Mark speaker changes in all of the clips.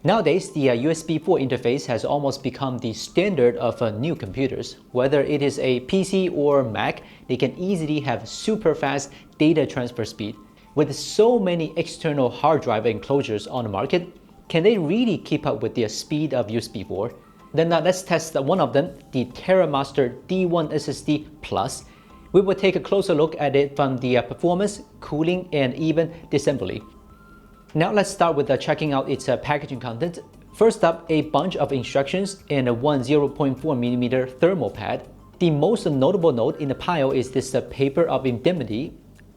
Speaker 1: Nowadays, the USB 4 interface has almost become the standard of new computers. Whether it is a PC or Mac, they can easily have super fast data transfer speed. With so many external hard drive enclosures on the market, can they really keep up with the speed of USB 4? Then let's test one of them, the TerraMaster D1 SSD Plus. We will take a closer look at it from the performance, cooling, and even disassembly. Now let's start with checking out its packaging content. First up, a bunch of instructions and one 0.4mm thermal pad. The most notable note in the pile is this paper of indemnity.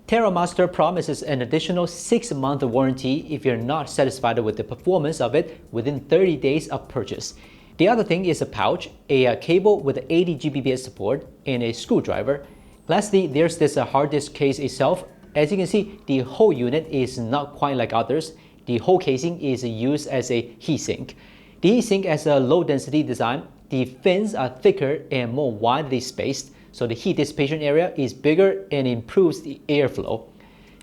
Speaker 1: TerraMaster promises an additional 6-month warranty if you're not satisfied with the performance of it within 30 days of purchase. The other thing is a pouch, a cable with 80 Gbps support, and a screwdriver. Lastly, there's this hard disk case itself. As you can see, the whole unit is not quite like others. The whole casing is used as a heatsink. The heatsink has a low-density design. The fins are thicker and more widely spaced, so the heat dissipation area is bigger and improves the airflow.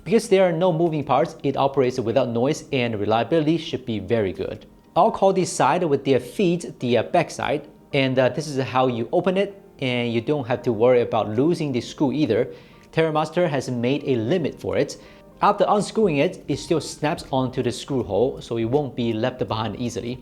Speaker 1: Because there are no moving parts, it operates without noise and reliability should be very good. I'll call this side with their feet the back side, and this is how you open it, and you don't have to worry about losing the screw either. TerraMaster has made a limit for it. After unscrewing it, it still snaps onto the screw hole, so it won't be left behind easily.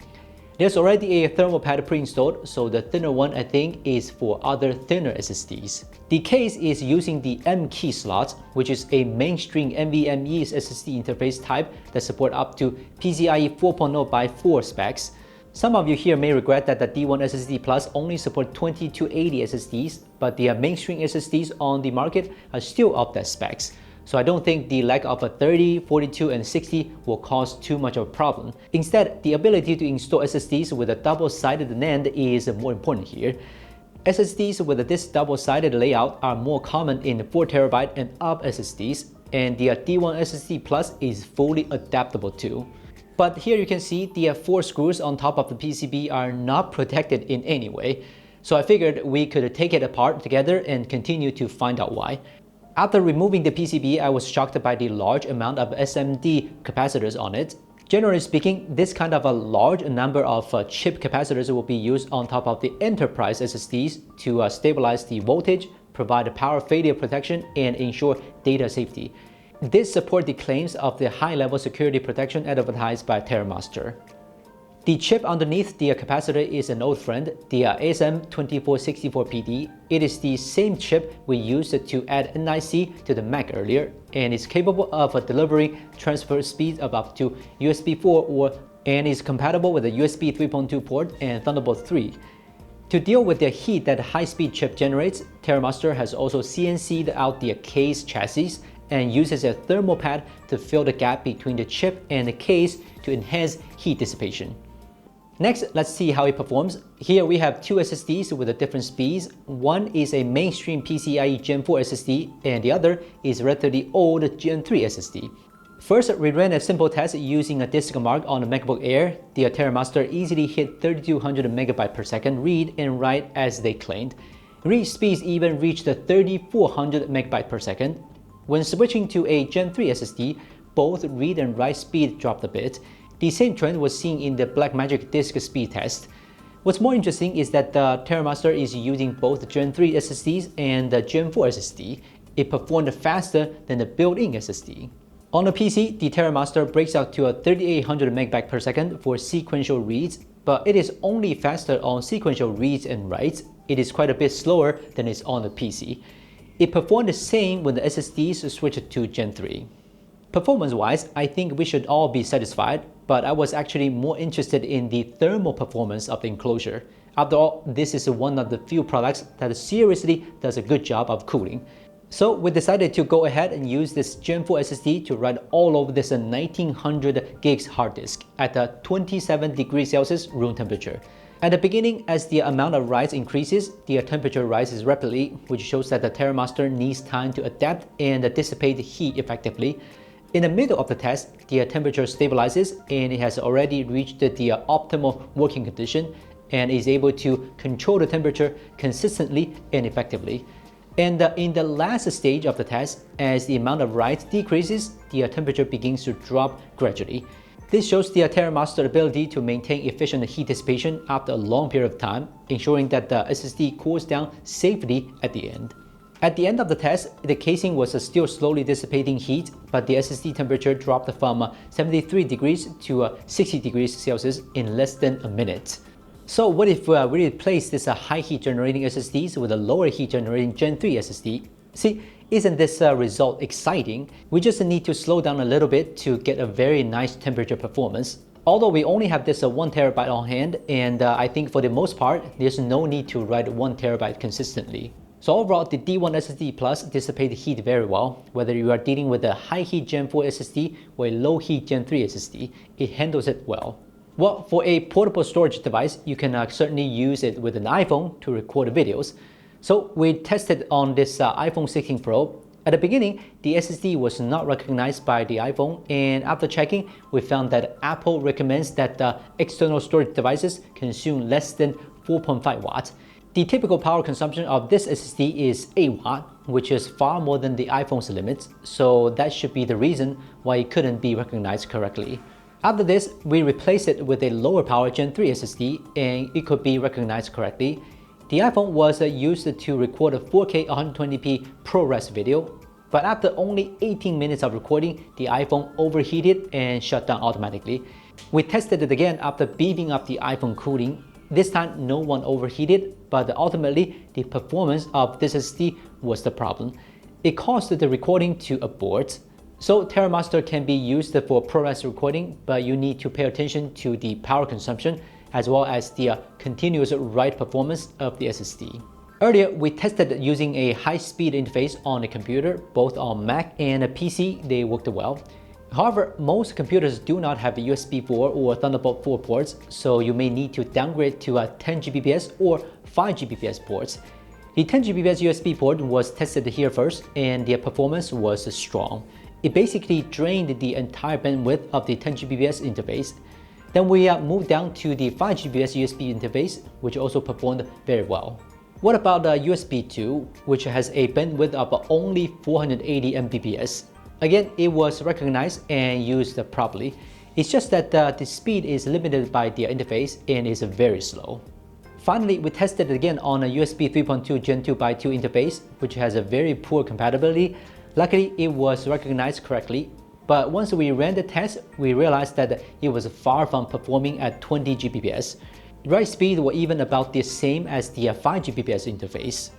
Speaker 1: There's already a thermal pad pre-installed, so the thinner one I think is for other thinner SSDs. The case is using the M key slot, which is a mainstream NVMe SSD interface type that support up to PCIe 4.0x4 specs. Some of you here may regret that the D1 SSD Plus only support 2280 SSDs, but the mainstream SSDs on the market are still of that specs. So I don't think the lack of a 30, 42, and 60 will cause too much of a problem. Instead, the ability to install SSDs with a double-sided NAND is more important here. SSDs with this double-sided layout are more common in 4TB and up SSDs, and the D1 SSD Plus is fully adaptable too. But here you can see the 4 screws on top of the PCB are not protected in any way. So I figured we could take it apart together and continue to find out why. After removing the PCB, I was shocked by the large amount of SMD capacitors on it. Generally speaking, this kind of a large number of chip capacitors will be used on top of the enterprise SSDs to stabilize the voltage, provide power failure protection, and ensure data safety. This supports the claims of the high-level security protection advertised by TerraMaster. The chip underneath the capacitor is an old friend, the SM2464PD. It is the same chip we used to add NIC to the Mac earlier, and is capable of delivering transfer speeds of up to USB 4 and is compatible with the USB 3.2 port and Thunderbolt 3. To deal with the heat that high-speed chip generates, TerraMaster has also CNC'd out the case chassis and uses a thermal pad to fill the gap between the chip and the case to enhance heat dissipation. Next, let's see how it performs. Here we have 2 SSDs with different speeds. One is a mainstream PCIe Gen 4 SSD, and the other is relatively old Gen 3 SSD. First, we ran a simple test using a disk mark on the MacBook Air. The TerraMaster easily hit 3200 MB per second read and write as they claimed. Read speeds even reached 3400 MB per second. When switching to a Gen 3 SSD, both read and write speed dropped a bit. The same trend was seen in the Blackmagic disk speed test. What's more interesting is that the TerraMaster is using both Gen 3 SSDs and the Gen 4 SSD. It performed faster than the built-in SSD. On the PC, the TerraMaster breaks out to 3800 MB per second for sequential reads, but it is only faster on sequential reads and writes. It is quite a bit slower than it's on the PC. It performed the same when the SSDs switched to Gen 3. Performance-wise, I think we should all be satisfied, but I was actually more interested in the thermal performance of the enclosure. After all, this is one of the few products that seriously does a good job of cooling. So we decided to go ahead and use this Gen 4 SSD to run all over this 1900 gigs hard disk at 27 degrees Celsius room temperature. At the beginning, as the amount of writes increases, the temperature rises rapidly, which shows that the TerraMaster needs time to adapt and dissipate the heat effectively. In the middle of the test, the temperature stabilizes and it has already reached the optimal working condition and is able to control the temperature consistently and effectively. And in the last stage of the test, as the amount of writes decreases, the temperature begins to drop gradually. This shows the TerraMaster ability to maintain efficient heat dissipation after a long period of time, ensuring that the SSD cools down safely at the end. At the end of the test, the casing was still slowly dissipating heat, but the SSD temperature dropped from 73 degrees to 60 degrees Celsius in less than a minute. So what if we replace this high heat generating SSDs with a lower heat generating Gen 3 SSD? See, isn't this result exciting? We just need to slow down a little bit to get a very nice temperature performance. Although we only have this 1 terabyte on hand, and I think for the most part, there's no need to write 1 terabyte consistently. So overall, the D1 SSD Plus dissipates heat very well. Whether you are dealing with a high heat Gen 4 SSD or a low heat Gen 3 SSD, it handles it well. Well, for a portable storage device, you can certainly use it with an iPhone to record videos. So we tested on this iPhone 16 Pro. At the beginning, the SSD was not recognized by the iPhone, and after checking, we found that Apple recommends that external storage devices consume less than 4.5 watts. The typical power consumption of this SSD is 8 watts, which is far more than the iPhone's limits, so that should be the reason why it couldn't be recognized correctly. After this, we replaced it with a lower power Gen 3 SSD, and it could be recognized correctly. The iPhone was used to record a 4K 120p ProRes video, but after only 18 minutes of recording, the iPhone overheated and shut down automatically. We tested it again after beefing up the iPhone cooling. This time, no one overheated, but ultimately, the performance of this SSD was the problem. It caused the recording to abort. So TerraMaster can be used for ProRes recording, but you need to pay attention to the power consumption as well as the continuous write performance of the SSD. Earlier, we tested using a high-speed interface on a computer, both on Mac and a PC. They worked well. However, most computers do not have USB 4 or Thunderbolt 4 ports, so you may need to downgrade to 10 Gbps or 5 Gbps ports. The 10 Gbps USB port was tested here first, and the performance was strong. It basically drained the entire bandwidth of the 10 Gbps interface. Then we moved down to the 5 Gbps USB interface, which also performed very well. What about USB 2, which has a bandwidth of only 480 Mbps? Again, it was recognized and used properly. It's just that the speed is limited by the interface and is very slow. Finally, we tested it again on a USB 3.2 Gen 2x2 interface, which has a very poor compatibility. Luckily, it was recognized correctly, but once we ran the test, we realized that it was far from performing at 20 Gbps. Write speed was even about the same as the 5 Gbps interface.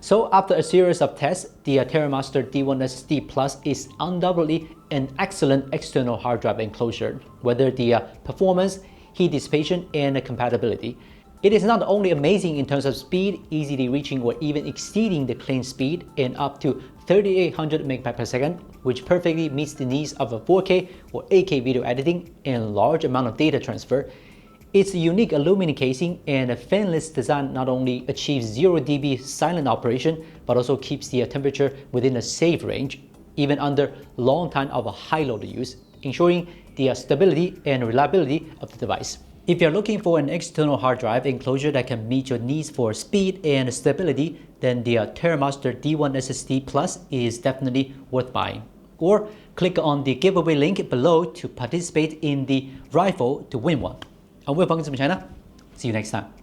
Speaker 1: So after a series of tests, the TerraMaster D1 SSD Plus is undoubtedly an excellent external hard drive enclosure, whether the performance, heat dissipation, and compatibility. It is not only amazing in terms of speed, easily reaching or even exceeding the claimed speed and up to 3800 MB/s, which perfectly meets the needs of a 4K or 8K video editing and large amount of data transfer. Its unique aluminum casing and a fanless design not only achieves 0 dB silent operation, but also keeps the temperature within a safe range, even under long time of a high load use, ensuring the stability and reliability of the device. If you're looking for an external hard drive enclosure that can meet your needs for speed and stability, then the TerraMaster D1 SSD Plus is definitely worth buying. Or click on the giveaway link below to participate in the raffle to win one. I'm Gizmochina. See you next time.